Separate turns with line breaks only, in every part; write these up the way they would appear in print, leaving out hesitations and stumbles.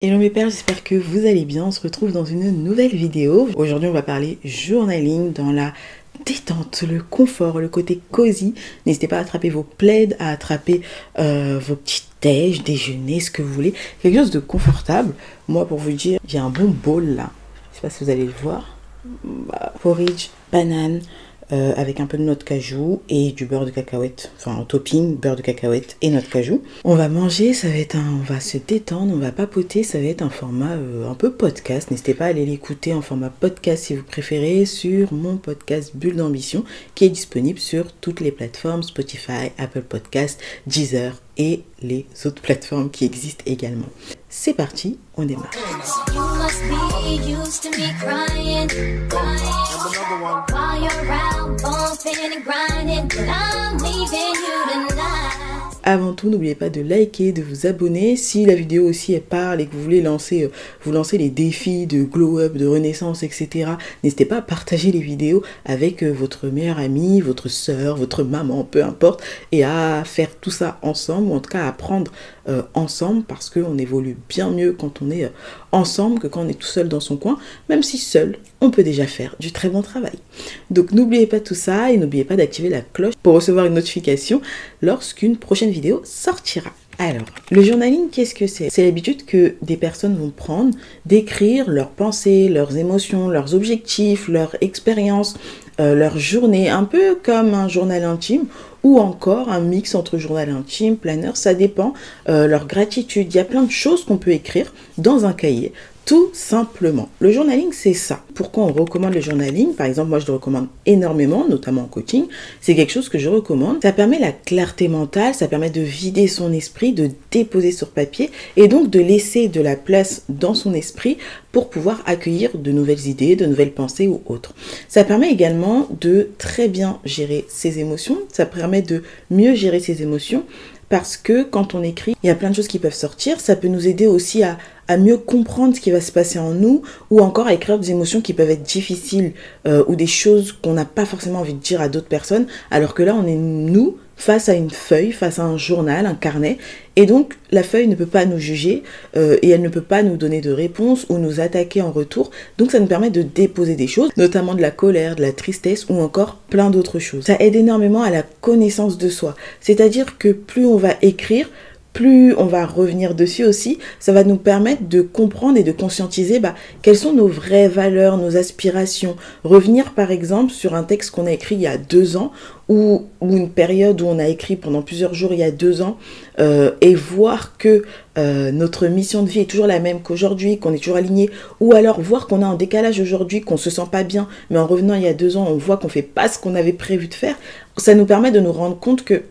Hello mes pères, j'espère que vous allez bien. On se retrouve dans une nouvelle vidéo. Aujourd'hui, on va parler journaling dans la détente, le confort, le côté cosy. N'hésitez pas à attraper vos plaids, à attraper vos petits déj, déjeuner, ce que vous voulez. Quelque chose de confortable. Moi, pour vous dire, j'ai un bon bol là. Je sais pas si vous allez le voir. Porridge, banane, avec un peu de noix de cajou et du beurre de cacahuète, enfin en topping, beurre de cacahuète et noix de cajou. On va manger, on va se détendre, on va papoter, ça va être un format un peu podcast. N'hésitez pas à aller l'écouter en format podcast si vous préférez sur mon podcast Bulle d'Ambition qui est disponible sur toutes les plateformes Spotify, Apple Podcast, Deezer et les autres plateformes qui existent également. C'est parti, on démarre. Avant tout, n'oubliez pas de liker, de vous abonner. Si la vidéo aussi elle parle et que vous voulez vous lancer les défis de glow up, de renaissance, etc. N'hésitez pas à partager les vidéos avec votre meilleure amie, votre soeur, votre maman, peu importe, et à faire tout ça ensemble, ou en tout cas à apprendre ensemble, parce qu'on évolue bien mieux quand on est ensemble que quand on est tout seul dans son coin, même si seul, on peut déjà faire du très bon travail. Donc n'oubliez pas tout ça et n'oubliez pas d'activer la cloche pour recevoir une notification lorsqu'une prochaine vidéo sortira. Alors, le journaling, qu'est-ce que c'est? C'est l'habitude que des personnes vont prendre d'écrire leurs pensées, leurs émotions, leurs objectifs, leur expérience, leur journée, un peu comme un journal intime ou encore un mix entre journal intime, planeur, ça dépend, leur gratitude. Il y a plein de choses qu'on peut écrire dans un cahier. Tout simplement. Le journaling, c'est ça. Pourquoi on recommande le journaling? Par exemple, moi, je le recommande énormément, notamment en coaching. C'est quelque chose que je recommande. Ça permet la clarté mentale, ça permet de vider son esprit, de déposer sur papier et donc de laisser de la place dans son esprit pour pouvoir accueillir de nouvelles idées, de nouvelles pensées ou autres. Ça permet également de très bien gérer ses émotions. Ça permet de mieux gérer ses émotions parce que quand on écrit, il y a plein de choses qui peuvent sortir. Ça peut nous aider aussi à mieux comprendre ce qui va se passer en nous ou encore à écrire des émotions qui peuvent être difficiles ou des choses qu'on n'a pas forcément envie de dire à d'autres personnes alors que là on est nous face à une feuille, face à un journal, un carnet et donc la feuille ne peut pas nous juger et elle ne peut pas nous donner de réponse ou nous attaquer en retour, donc ça nous permet de déposer des choses, notamment de la colère, de la tristesse ou encore plein d'autres choses. Ça aide énormément à la connaissance de soi, c'est-à-dire que plus on va écrire, plus on va revenir dessus aussi, ça va nous permettre de comprendre et de conscientiser quelles sont nos vraies valeurs, nos aspirations. Revenir par exemple sur un texte qu'on a écrit il y a 2 ans ou une période où on a écrit pendant plusieurs jours il y a 2 ans et voir que notre mission de vie est toujours la même qu'aujourd'hui, qu'on est toujours aligné, ou alors voir qu'on est en décalage aujourd'hui, qu'on se sent pas bien, mais en revenant il y a 2 ans, on voit qu'on fait pas ce qu'on avait prévu de faire, ça nous permet de nous rendre compte que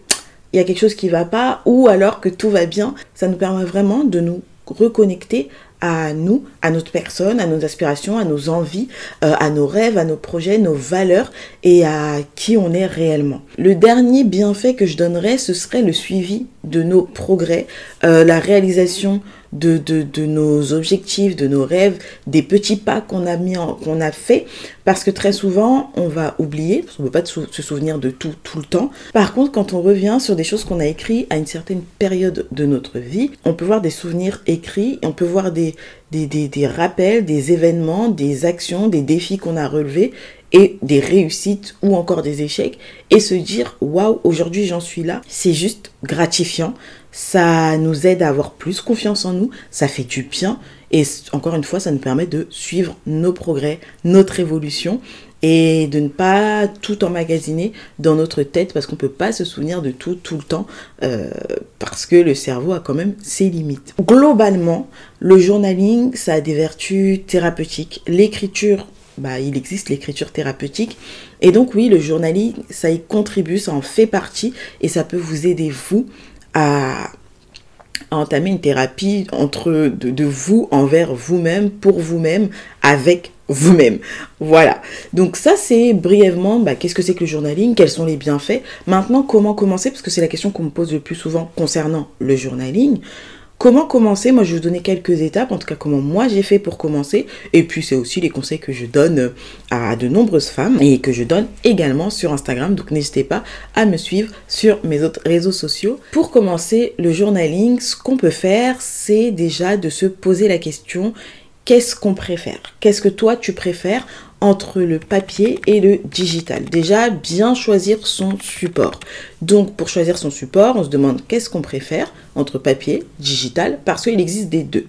il y a quelque chose qui va pas ou alors que tout va bien. Ça nous permet vraiment de nous reconnecter à nous, à notre personne, à nos aspirations, à nos envies, à nos rêves, à nos projets, nos valeurs et à qui on est réellement. Le dernier bienfait que je donnerais, ce serait le suivi de nos progrès, la réalisation de nos objectifs, de nos rêves, des petits pas qu'on a fait, parce que très souvent on va oublier, parce qu'on ne peut pas se souvenir de tout le temps. Par contre, quand on revient sur des choses qu'on a écrites à une certaine période de notre vie, on peut voir des souvenirs écrits, on peut voir des rappels, des événements, des actions, des défis qu'on a relevés et des réussites ou encore des échecs et se dire waouh, aujourd'hui j'en suis là. C'est juste gratifiant, ça nous aide à avoir plus confiance en nous, ça fait du bien et encore une fois ça nous permet de suivre nos progrès, notre évolution et de ne pas tout emmagasiner dans notre tête parce qu'on ne peut pas se souvenir de tout le temps parce que le cerveau a quand même ses limites. Globalement, le journaling, ça a des vertus thérapeutiques. L'écriture, il existe l'écriture thérapeutique et donc oui, le journaling, ça y contribue, ça en fait partie et ça peut vous aider vous à entamer une thérapie de vous envers vous-même, pour vous-même, avec vous-même. Voilà. Donc ça, c'est brièvement, qu'est-ce que c'est que le journaling, quels sont les bienfaits. Maintenant, comment commencer, parce que c'est la question qu'on me pose le plus souvent concernant le journaling. Comment commencer? Moi, je vais vous donner quelques étapes, en tout cas comment moi j'ai fait pour commencer. Et puis, c'est aussi les conseils que je donne à de nombreuses femmes et que je donne également sur Instagram. Donc, n'hésitez pas à me suivre sur mes autres réseaux sociaux. Pour commencer le journaling, ce qu'on peut faire, c'est déjà de se poser la question, qu'est-ce qu'on préfère? Qu'est-ce que toi, tu préfères entre le papier et le digital? Déjà, bien choisir son support. Donc, pour choisir son support, on se demande qu'est-ce qu'on préfère entre papier, digital, parce qu'il existe des deux.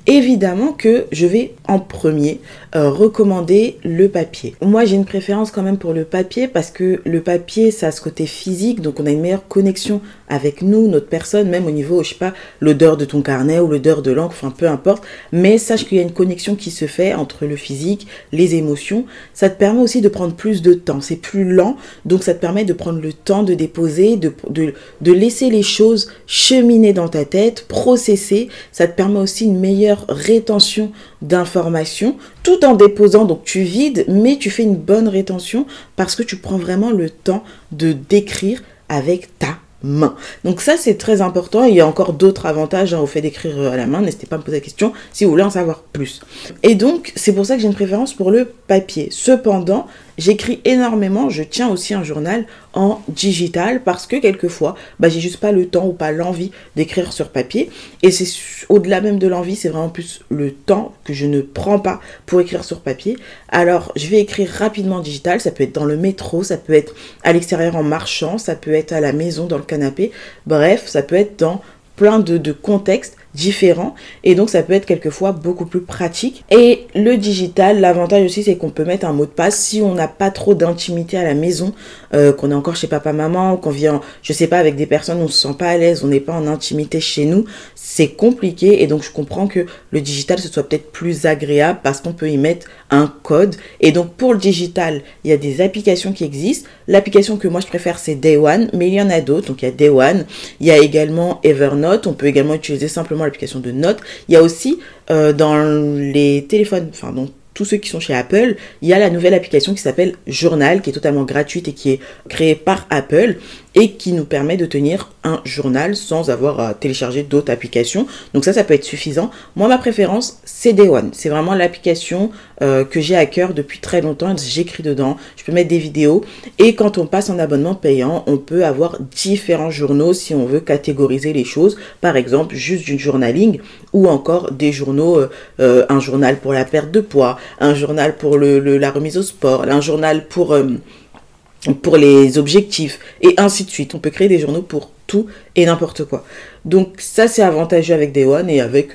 Évidemment que je vais en premier recommander le papier. Moi, j'ai une préférence quand même pour le papier parce que le papier, ça a ce côté physique, donc on a une meilleure connexion avec nous, notre personne, même au niveau, je sais pas, l'odeur de ton carnet ou l'odeur de l'encre, enfin peu importe, mais sache qu'il y a une connexion qui se fait entre le physique, les émotions. Ça te permet aussi de prendre plus de temps, c'est plus lent, donc ça te permet de prendre le temps de déposer, de laisser les choses cheminer dans ta tête, processer. Ça te permet aussi une meilleure rétention d'informations tout en déposant. Donc tu vides, mais tu fais une bonne rétention parce que tu prends vraiment le temps de d'écrire avec ta main. Donc ça, c'est très important. Il y a encore d'autres avantages au fait d'écrire à la main. N'hésitez pas à me poser la question si vous voulez en savoir plus. Et donc, c'est pour ça que j'ai une préférence pour le papier. Cependant, j'écris énormément, je tiens aussi un journal en digital parce que quelquefois, j'ai juste pas le temps ou pas l'envie d'écrire sur papier. Et c'est au-delà même de l'envie, c'est vraiment plus le temps que je ne prends pas pour écrire sur papier. Alors, je vais écrire rapidement en digital, ça peut être dans le métro, ça peut être à l'extérieur en marchant, ça peut être à la maison, dans le canapé. Bref, ça peut être dans plein de contextes différents et donc ça peut être quelquefois beaucoup plus pratique. Et le digital, l'avantage aussi, c'est qu'on peut mettre un mot de passe si on n'a pas trop d'intimité à la maison, qu'on est encore chez papa maman, qu'on vient, je sais pas, avec des personnes où on se sent pas à l'aise, on n'est pas en intimité chez nous, c'est compliqué. Et donc je comprends que le digital ce soit peut-être plus agréable parce qu'on peut y mettre un code. Et donc pour le digital, il y a des applications qui existent. L'application que moi je préfère, c'est Day One, mais il y en a d'autres. Donc il y a Day One, il y a également Evernote, on peut également utiliser simplement l'application de notes. Il y a aussi dans les téléphones, enfin donc tous ceux qui sont chez Apple, il y a la nouvelle application qui s'appelle Journal, qui est totalement gratuite et qui est créée par Apple et qui nous permet de tenir un journal sans avoir à télécharger d'autres applications. Donc ça peut être suffisant. Moi, ma préférence, c'est Day One. C'est vraiment l'application que j'ai à cœur depuis très longtemps. J'écris dedans, je peux mettre des vidéos. Et quand on passe en abonnement payant, on peut avoir différents journaux si on veut catégoriser les choses. Par exemple, juste du journaling ou encore des journaux, un journal pour la perte de poids, un journal pour la remise au sport, un journal pour les objectifs, et ainsi de suite. On peut créer des journaux pour tout et n'importe quoi. Donc ça, c'est avantageux avec Day One et avec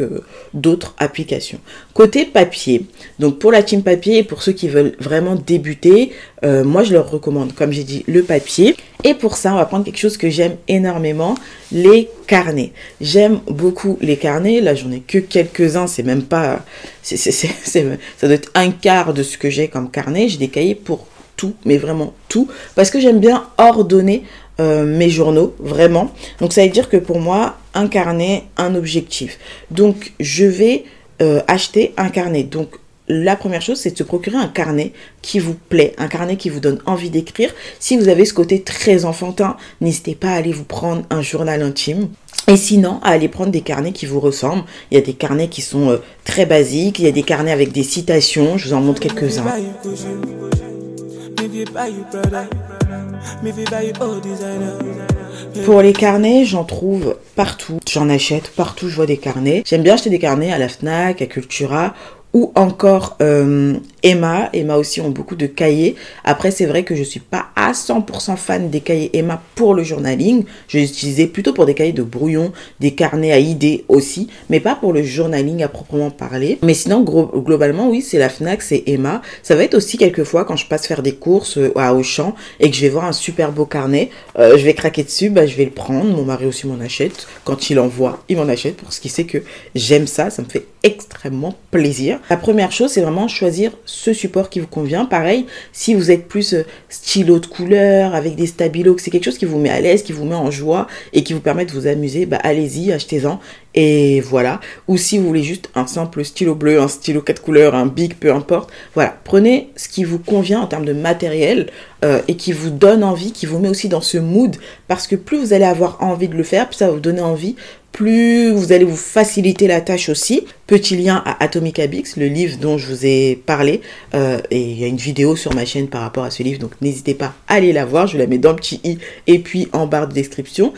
d'autres applications. Côté papier, donc pour la team papier et pour ceux qui veulent vraiment débuter, moi je leur recommande, comme j'ai dit, le papier. Et pour ça, on va prendre quelque chose que j'aime énormément, les carnets. J'aime beaucoup les carnets. Là, j'en ai que quelques-uns, c'est même pas... ça doit être un quart de ce que j'ai comme carnet. J'ai des cahiers pour tout, mais vraiment tout, parce que j'aime bien ordonner mes journaux, vraiment. Donc ça veut dire que pour moi, un carnet, un objectif. Donc je vais acheter un carnet. Donc la première chose, c'est de se procurer un carnet qui vous plaît, un carnet qui vous donne envie d'écrire. Si vous avez ce côté très enfantin, n'hésitez pas à aller vous prendre un journal intime. Et sinon, à aller prendre des carnets qui vous ressemblent. Il y a des carnets qui sont très basiques, il y a des carnets avec des citations, je vous en montre quelques-uns. Pour les carnets, j'en trouve partout, j'en achète partout, je vois des carnets. J'aime bien acheter des carnets à la Fnac, à Cultura ou encore Emma. Emma aussi ont beaucoup de cahiers. Après, c'est vrai que je ne suis pas à 100% fan des cahiers Emma pour le journaling. Je les utilisais plutôt pour des cahiers de brouillon, des carnets à idées aussi, mais pas pour le journaling à proprement parler. Mais sinon, globalement, oui, c'est la Fnac, c'est Emma. Ça va être aussi quelquefois quand je passe faire des courses à Auchan et que je vais voir un super beau carnet, je vais craquer dessus, je vais le prendre. Mon mari aussi m'en achète. Quand il en voit, il m'en achète parce qu'il sait que j'aime ça. Ça me fait extrêmement plaisir. La première chose, c'est vraiment choisir ce support qui vous convient. Pareil, si vous êtes plus stylo de couleur, avec des stabilos, que c'est quelque chose qui vous met à l'aise, qui vous met en joie et qui vous permet de vous amuser, allez-y, achetez-en. Et voilà. Ou si vous voulez juste un simple stylo bleu, un stylo 4 couleurs, un bic, peu importe. Voilà. Prenez ce qui vous convient en termes de matériel et qui vous donne envie, qui vous met aussi dans ce mood. Parce que plus vous allez avoir envie de le faire, plus ça va vous donner envie. plus vous allez vous faciliter la tâche aussi. Petit lien à Atomic Habits, le livre dont je vous ai parlé. Et il y a une vidéo sur ma chaîne par rapport à ce livre, donc n'hésitez pas à aller la voir. Je la mets dans le petit i et puis en barre de description.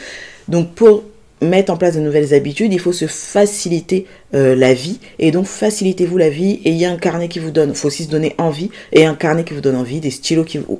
Donc pour mettre en place de nouvelles habitudes, il faut se faciliter la vie, et donc facilitez-vous la vie, et il y a un carnet qui vous donne, il faut aussi se donner envie, et un carnet qui vous donne envie,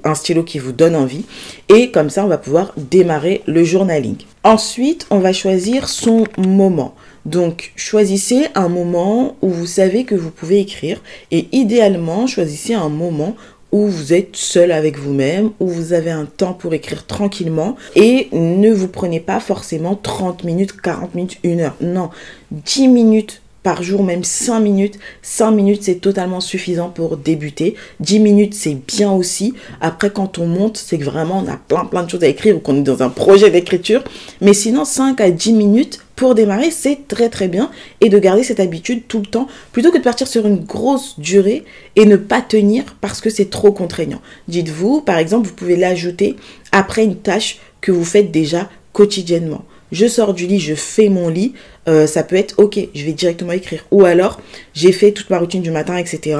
un stylo qui vous donne envie, et comme ça on va pouvoir démarrer le journaling. Ensuite, on va choisir son moment. Donc, choisissez un moment où vous savez que vous pouvez écrire, et idéalement, choisissez un moment où vous êtes seul avec vous-même, où vous avez un temps pour écrire tranquillement, et ne vous prenez pas forcément 30 minutes, 40 minutes, 1 heure. Non, 10 minutes par jour, même 5 minutes. 5 minutes, c'est totalement suffisant pour débuter. 10 minutes, c'est bien aussi. Après, quand on monte, c'est que vraiment, on a plein de choses à écrire ou qu'on est dans un projet d'écriture. Mais sinon, 5 à 10 minutes pour démarrer, c'est très bien. Et de garder cette habitude tout le temps, plutôt que de partir sur une grosse durée et ne pas tenir parce que c'est trop contraignant. Dites-vous, par exemple, vous pouvez l'ajouter après une tâche que vous faites déjà quotidiennement. Je sors du lit, je fais mon lit, ça peut être ok, je vais directement écrire. Ou alors, j'ai fait toute ma routine du matin, etc.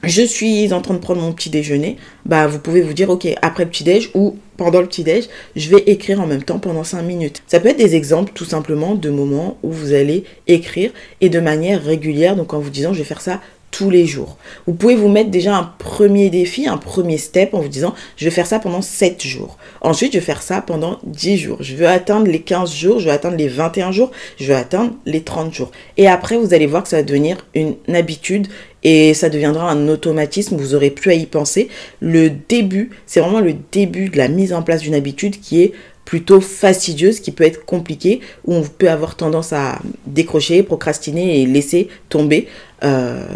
Je suis en train de prendre mon petit déjeuner. Bah, vous pouvez vous dire, ok, après le petit déj ou pendant le petit déj, je vais écrire en même temps pendant 5 minutes. Ça peut être des exemples tout simplement de moments où vous allez écrire et de manière régulière. Donc en vous disant, je vais faire ça tous les jours. Vous pouvez vous mettre déjà un premier défi, un premier step en vous disant, je vais faire ça pendant 7 jours. Ensuite, je vais faire ça pendant 10 jours. Je veux atteindre les 15 jours, je vais atteindre les 21 jours, je vais atteindre les 30 jours. Et après, vous allez voir que ça va devenir une habitude et ça deviendra un automatisme, vous n'aurez plus à y penser. Le début, c'est vraiment le début de la mise en place d'une habitude qui est plutôt fastidieuse, qui peut être compliquée, où on peut avoir tendance à décrocher, procrastiner et laisser tomber.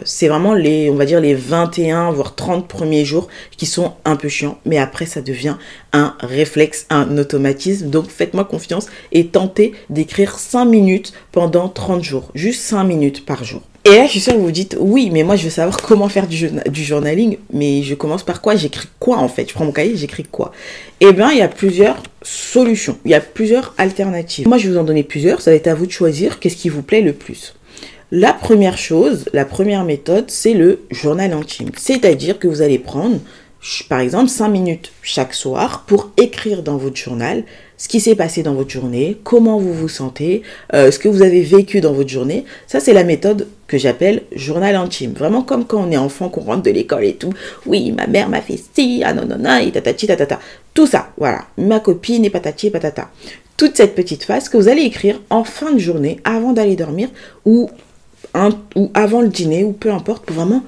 C'est vraiment on va dire les 21 voire 30 premiers jours qui sont un peu chiants, mais après ça devient un réflexe, un automatisme. Donc faites-moi confiance et tentez d'écrire 5 minutes pendant 30 jours, juste 5 minutes par jour. Et là, je suis sûre que vous vous dites, oui, mais moi, je veux savoir comment faire du journaling, mais je commence par quoi? J'écris quoi, en fait? Je prends mon cahier, j'écris quoi? Eh bien, il y a plusieurs solutions, il y a plusieurs alternatives. Moi, je vais vous en donner plusieurs, ça va être à vous de choisir qu'est-ce qui vous plaît le plus. La première chose, la première méthode, c'est le journal intime. C'est-à-dire que vous allez prendre, par exemple, 5 minutes chaque soir pour écrire dans votre journal ce qui s'est passé dans votre journée, comment vous vous sentez, ce que vous avez vécu dans votre journée. Ça, c'est la méthode que j'appelle journal intime. Vraiment comme quand on est enfant, qu'on rentre de l'école et tout. Oui, ma mère m'a fait ci, ah non, et tatati, tatata. Tout ça, voilà. Ma copine et patati et patata. Toute cette petite phase que vous allez écrire en fin de journée, avant d'aller dormir, ou avant le dîner, ou peu importe, pour vraiment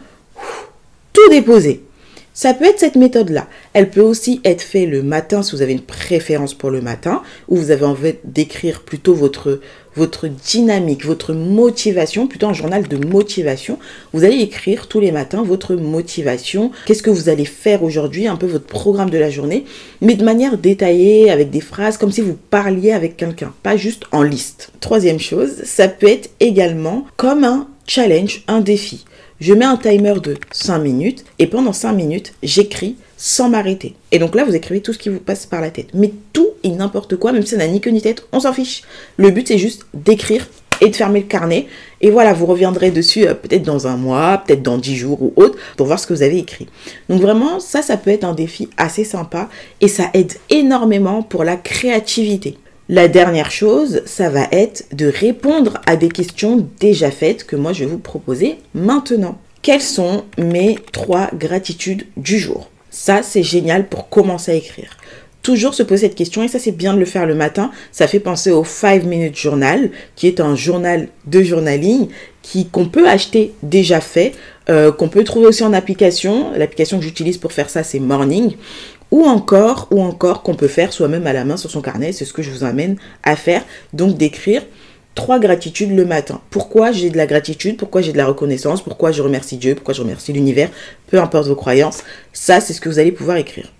tout déposer. Ça peut être cette méthode-là. Elle peut aussi être faite le matin, si vous avez une préférence pour le matin, où vous avez envie d'écrire plutôt votre dynamique, votre motivation, plutôt un journal de motivation. Vous allez écrire tous les matins votre motivation, qu'est-ce que vous allez faire aujourd'hui, un peu votre programme de la journée, mais de manière détaillée, avec des phrases, comme si vous parliez avec quelqu'un, pas juste en liste. Troisième chose, ça peut être également comme un challenge, un défi. Je mets un timer de 5 minutes et pendant 5 minutes, j'écris sans m'arrêter. Et donc là, vous écrivez tout ce qui vous passe par la tête. Mais tout et n'importe quoi, même si ça n'a ni queue ni tête, on s'en fiche. Le but, c'est juste d'écrire et de fermer le carnet. Et voilà, vous reviendrez dessus peut-être dans un mois, peut-être dans 10 jours ou autre, pour voir ce que vous avez écrit. Donc vraiment, ça peut être un défi assez sympa et ça aide énormément pour la créativité. La dernière chose, ça va être de répondre à des questions déjà faites que moi je vais vous proposer maintenant. Quelles sont mes 3 gratitudes du jour? Ça, c'est génial pour commencer à écrire. Toujours se poser cette question, et ça c'est bien de le faire le matin. Ça fait penser au 5 Minute Journal, qui est un journal de journaling qu'on peut acheter déjà fait, qu'on peut trouver aussi en application. L'application que j'utilise pour faire ça, c'est Morning. Ou encore qu'on peut faire soi-même à la main sur son carnet, c'est ce que je vous amène à faire, donc d'écrire 3 gratitudes le matin. Pourquoi j'ai de la gratitude, pourquoi j'ai de la reconnaissance, pourquoi je remercie Dieu, pourquoi je remercie l'univers, peu importe vos croyances, ça c'est ce que vous allez pouvoir écrire.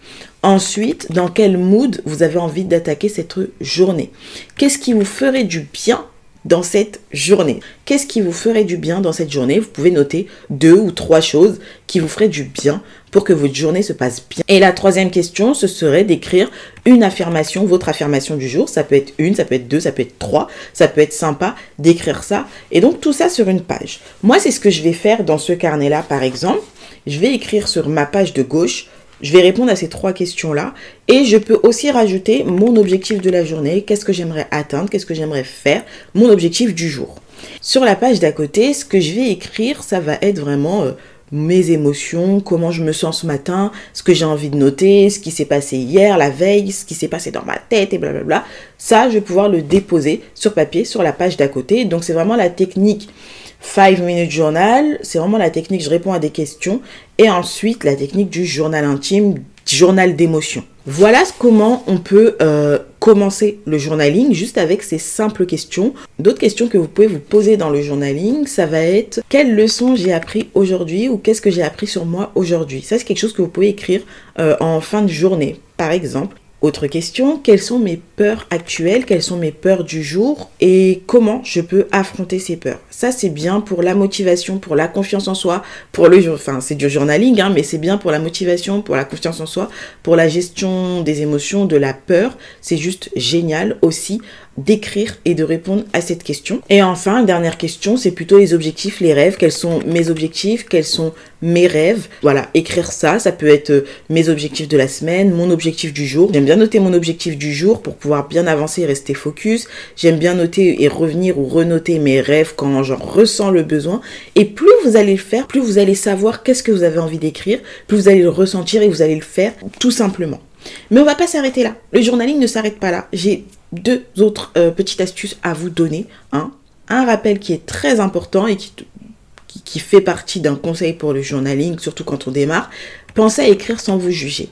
Ensuite, dans quel mood vous avez envie d'attaquer cette journée? Qu'est-ce qui vous ferait du bien dans cette journée? Qu'est-ce qui vous ferait du bien dans cette journée? Vous pouvez noter 2 ou 3 choses qui vous feraient du bien pour que votre journée se passe bien. Et la troisième question, ce serait d'écrire une affirmation, votre affirmation du jour. Ça peut être 1, ça peut être 2, ça peut être 3, ça peut être sympa d'écrire ça. Et donc tout ça sur une page. Moi, c'est ce que je vais faire dans ce carnet-là, par exemple. Je vais écrire sur ma page de gauche, je vais répondre à ces 3 questions-là et je peux aussi rajouter mon objectif de la journée, qu'est-ce que j'aimerais atteindre, qu'est-ce que j'aimerais faire, mon objectif du jour. Sur la page d'à côté, ce que je vais écrire, ça va être vraiment mes émotions, comment je me sens ce matin, ce que j'ai envie de noter, ce qui s'est passé hier, la veille, ce qui s'est passé dans ma tête et blablabla. Ça, je vais pouvoir le déposer sur papier, sur la page d'à côté. Donc, c'est vraiment la technique 5 minutes journal, c'est vraiment la technique, je réponds à des questions, et ensuite la technique du journal intime, journal d'émotion. Voilà comment on peut commencer le journaling, juste avec ces simples questions. D'autres questions que vous pouvez vous poser dans le journaling, ça va être quelle leçon j'ai appris aujourd'hui ou qu'est-ce que j'ai appris sur moi aujourd'hui. Ça, c'est quelque chose que vous pouvez écrire en fin de journée, par exemple. Autre question, quelles sont mes peurs actuelles, quelles sont mes peurs du jour et comment je peux affronter ces peurs? Ça, c'est bien pour la motivation, pour la confiance en soi, pour le, enfin, c'est du journaling, hein, mais c'est bien pour la motivation, pour la confiance en soi, pour la gestion des émotions, de la peur. C'est juste génial aussi d'écrire et de répondre à cette question. Et enfin, dernière question, c'est plutôt les objectifs, les rêves. Quels sont mes objectifs? Quels sont mes rêves? Voilà, écrire ça, ça peut être mes objectifs de la semaine, mon objectif du jour. J'aime bien noter mon objectif du jour pour pouvoir bien avancer et rester focus. J'aime bien noter et revenir ou renoter mes rêves quand j'en ressens le besoin. Et plus vous allez le faire, plus vous allez savoir qu'est-ce que vous avez envie d'écrire, plus vous allez le ressentir et vous allez le faire tout simplement. Mais on va pas s'arrêter là. Le journaling ne s'arrête pas là. J'ai 2 autres petites astuces à vous donner. Un rappel qui est très important et qui fait partie d'un conseil pour le journaling, surtout quand on démarre. Pensez à écrire sans vous juger.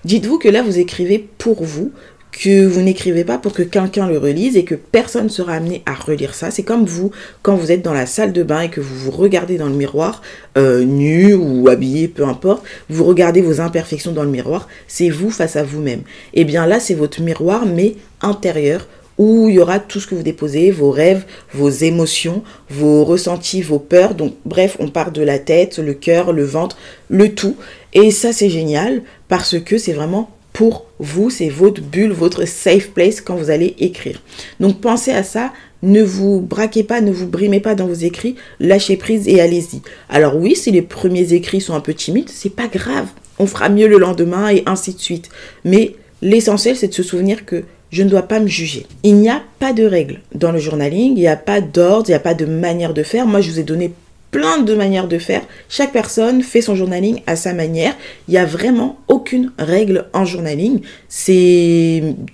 Dites-vous que là, vous écrivez pour vous, que vous n'écrivez pas pour que quelqu'un le relise et que personne ne sera amené à relire ça. C'est comme vous, quand vous êtes dans la salle de bain et que vous vous regardez dans le miroir, nu ou habillé, peu importe, vous regardez vos imperfections dans le miroir, c'est vous face à vous-même. Et bien là, c'est votre miroir, mais intérieur, où il y aura tout ce que vous déposez, vos rêves, vos émotions, vos ressentis, vos peurs. Donc bref, on part de la tête, le cœur, le ventre, le tout. Et ça, c'est génial parce que c'est vraiment pour vous, c'est votre bulle, votre safe place quand vous allez écrire. Donc pensez à ça, ne vous braquez pas, ne vous brimez pas dans vos écrits, lâchez prise et allez-y. Alors oui, si les premiers écrits sont un peu timides, c'est pas grave, on fera mieux le lendemain et ainsi de suite. Mais l'essentiel, c'est de se souvenir que je ne dois pas me juger. Il n'y a pas de règles dans le journaling, il n'y a pas d'ordre, il n'y a pas de manière de faire. Moi, je vous ai donné plein de manières de faire. Chaque personne fait son journaling à sa manière. Il n'y a vraiment aucune règle en journaling.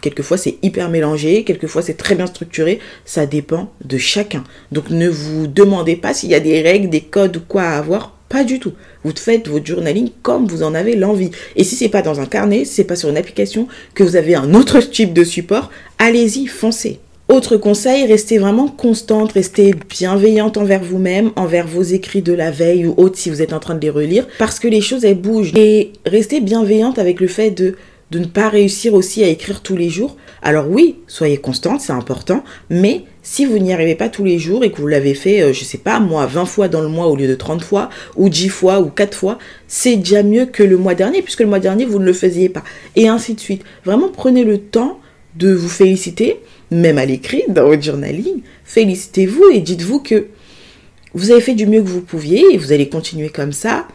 Quelquefois c'est hyper mélangé, quelquefois c'est très bien structuré. Ça dépend de chacun. Donc ne vous demandez pas s'il y a des règles, des codes ou quoi à avoir. Pas du tout. Vous faites votre journaling comme vous en avez l'envie. Et si c'est pas dans un carnet, si c'est pas sur une application, que vous avez un autre type de support, allez-y, foncez. Autre conseil, restez vraiment constante, restez bienveillante envers vous-même, envers vos écrits de la veille ou autres si vous êtes en train de les relire, parce que les choses, elles bougent. Et restez bienveillante avec le fait de ne pas réussir aussi à écrire tous les jours. Alors oui, soyez constante, c'est important, mais si vous n'y arrivez pas tous les jours et que vous l'avez fait, je sais pas, moi, 20 fois dans le mois au lieu de 30 fois, ou 10 fois, ou 4 fois, c'est déjà mieux que le mois dernier, puisque le mois dernier, vous ne le faisiez pas. Et ainsi de suite. Vraiment, prenez le temps de vous féliciter, même à l'écrit, dans votre journaling, félicitez-vous et dites-vous que vous avez fait du mieux que vous pouviez et vous allez continuer comme ça.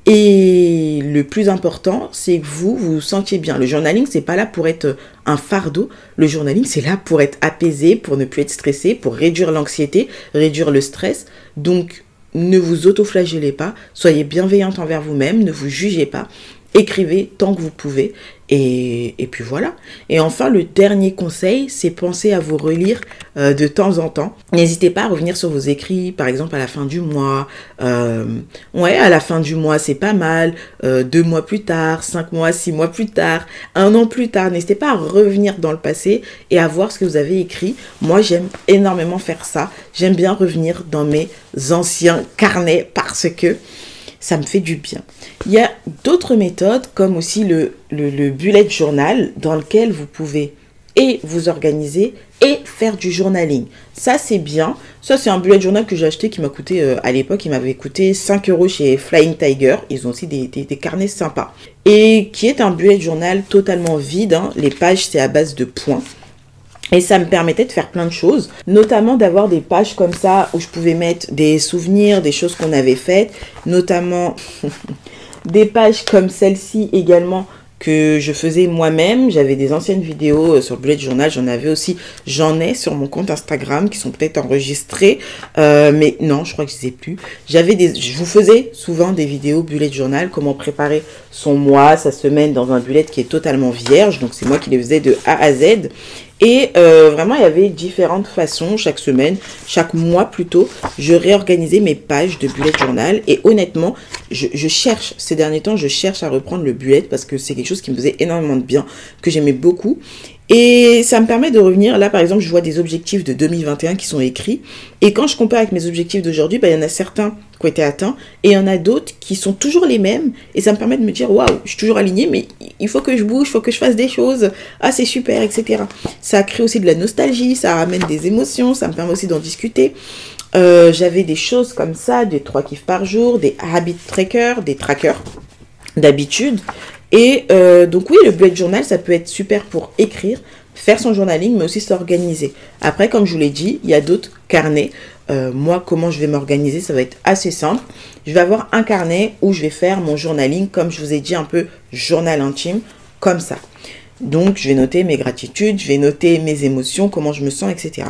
Et le plus important, c'est que vous vous sentiez bien. Le journaling, c'est pas là pour être un fardeau. Le journaling, c'est là pour être apaisé, pour ne plus être stressé, pour réduire l'anxiété, réduire le stress. Donc, ne vous auto-flagellez pas. Soyez bienveillante envers vous-même, ne vous jugez pas. Écrivez tant que vous pouvez et puis voilà. Et enfin, le dernier conseil, c'est penser à vous relire de temps en temps. N'hésitez pas à revenir sur vos écrits, par exemple à la fin du mois. Ouais, à la fin du mois, c'est pas mal. 2 mois plus tard, 5 mois, 6 mois plus tard, 1 an plus tard. N'hésitez pas à revenir dans le passé et à voir ce que vous avez écrit. Moi, j'aime énormément faire ça. J'aime bien revenir dans mes anciens carnets parce que ça me fait du bien. Il y a d'autres méthodes comme aussi le bullet journal dans lequel vous pouvez et vous organiser et faire du journaling. Ça, c'est bien. Ça, c'est un bullet journal que j'ai acheté qui m'a coûté, à l'époque, il m'avait coûté 5 € chez Flying Tiger. Ils ont aussi des carnets sympas. Et qui est un bullet journal totalement vide, hein. Les pages, c'est à base de points. Et ça me permettait de faire plein de choses, notamment d'avoir des pages comme ça où je pouvais mettre des souvenirs, des choses qu'on avait faites, notamment des pages comme celle-ci également que je faisais moi-même. J'avais des anciennes vidéos sur le bullet journal, j'en ai sur mon compte Instagram qui sont peut-être enregistrées, mais non, je crois que je ne sais plus. Je vous faisais souvent des vidéos bullet journal, comment préparer son mois, sa semaine dans un bullet qui est totalement vierge, donc c'est moi qui les faisais de A à Z. Et vraiment, il y avait différentes façons chaque semaine, chaque mois plutôt. Je réorganisais mes pages de bullet journal. Et honnêtement, je cherche, ces derniers temps, je cherche à reprendre le bullet parce que c'est quelque chose qui me faisait énormément de bien, que j'aimais beaucoup. Et ça me permet de revenir, là par exemple, je vois des objectifs de 2021 qui sont écrits. Et quand je compare avec mes objectifs d'aujourd'hui, il y en a certains qui ont été atteints. Et il y en a d'autres qui sont toujours les mêmes. Et ça me permet de me dire, waouh, je suis toujours alignée, mais il faut que je bouge, il faut que je fasse des choses. Ah, c'est super, etc. Ça crée aussi de la nostalgie, ça ramène des émotions, ça me permet aussi d'en discuter. J'avais des choses comme ça, des 3 kiffs par jour, des habit trackers, des trackers d'habitude. Et donc oui, le bullet journal, ça peut être super pour écrire, faire son journaling, mais aussi s'organiser. Après, comme je vous l'ai dit, il y a d'autres carnets. Moi, comment je vais m'organiser, ça va être assez simple. Je vais avoir un carnet où je vais faire mon journaling, comme je vous ai dit, un peu journal intime, comme ça. Donc, je vais noter mes gratitudes, je vais noter mes émotions, comment je me sens, etc.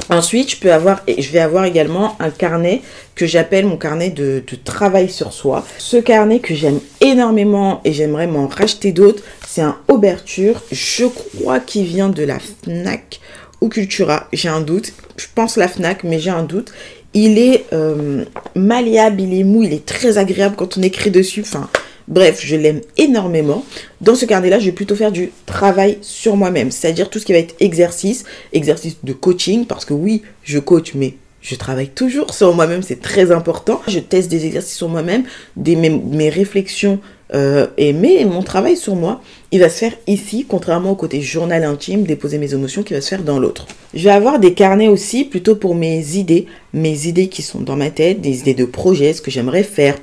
Ensuite, je vais avoir également un carnet que j'appelle mon carnet de travail sur soi. Ce carnet que j'aime énormément et j'aimerais m'en racheter d'autres, c'est un Ouverture. Je crois qu'il vient de la Fnac ou Cultura. J'ai un doute. Je pense la Fnac, mais j'ai un doute. Il est malléable, il est mou, il est très agréable quand on écrit dessus. Enfin, bref, je l'aime énormément. Dans ce carnet-là, je vais plutôt faire du travail sur moi-même. C'est-à-dire tout ce qui va être exercice de coaching. Parce que oui, je coach, mais je travaille toujours sur moi-même. C'est très important. Je teste des exercices sur moi-même, mes réflexions et mon travail sur moi. Il va se faire ici, contrairement au côté journal intime, déposer mes émotions, qui va se faire dans l'autre. Je vais avoir des carnets aussi, plutôt pour mes idées qui sont dans ma tête, des idées de projets, ce que j'aimerais faire,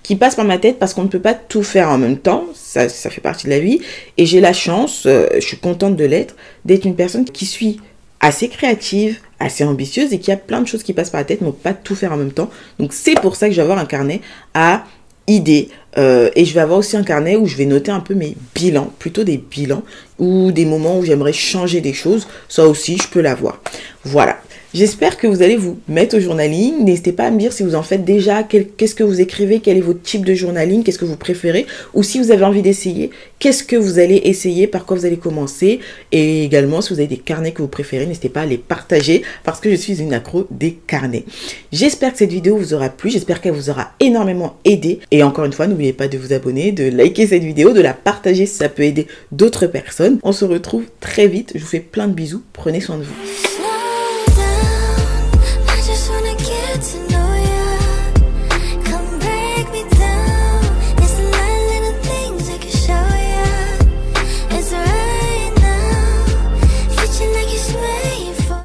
qui passe par ma tête parce qu'on ne peut pas tout faire en même temps, ça fait partie de la vie, et j'ai la chance, je suis contente de l'être, d'être une personne qui suis assez créative, assez ambitieuse et qui a plein de choses qui passent par la tête, mais on ne peut pas tout faire en même temps. Donc c'est pour ça que je vais avoir un carnet à idées, et je vais avoir aussi un carnet où je vais noter un peu mes bilans, plutôt des bilans, ou des moments où j'aimerais changer des choses, ça aussi je peux l'avoir. Voilà. J'espère que vous allez vous mettre au journaling. N'hésitez pas à me dire si vous en faites déjà, qu'est-ce que vous écrivez, quel est votre type de journaling, qu'est-ce que vous préférez, ou si vous avez envie d'essayer, qu'est-ce que vous allez essayer, par quoi vous allez commencer, et également si vous avez des carnets que vous préférez, n'hésitez pas à les partager parce que je suis une accro des carnets. J'espère que cette vidéo vous aura plu, j'espère qu'elle vous aura énormément aidé, et encore une fois, n'oubliez pas de vous abonner, de liker cette vidéo, de la partager si ça peut aider d'autres personnes. On se retrouve très vite, je vous fais plein de bisous, prenez soin de vous.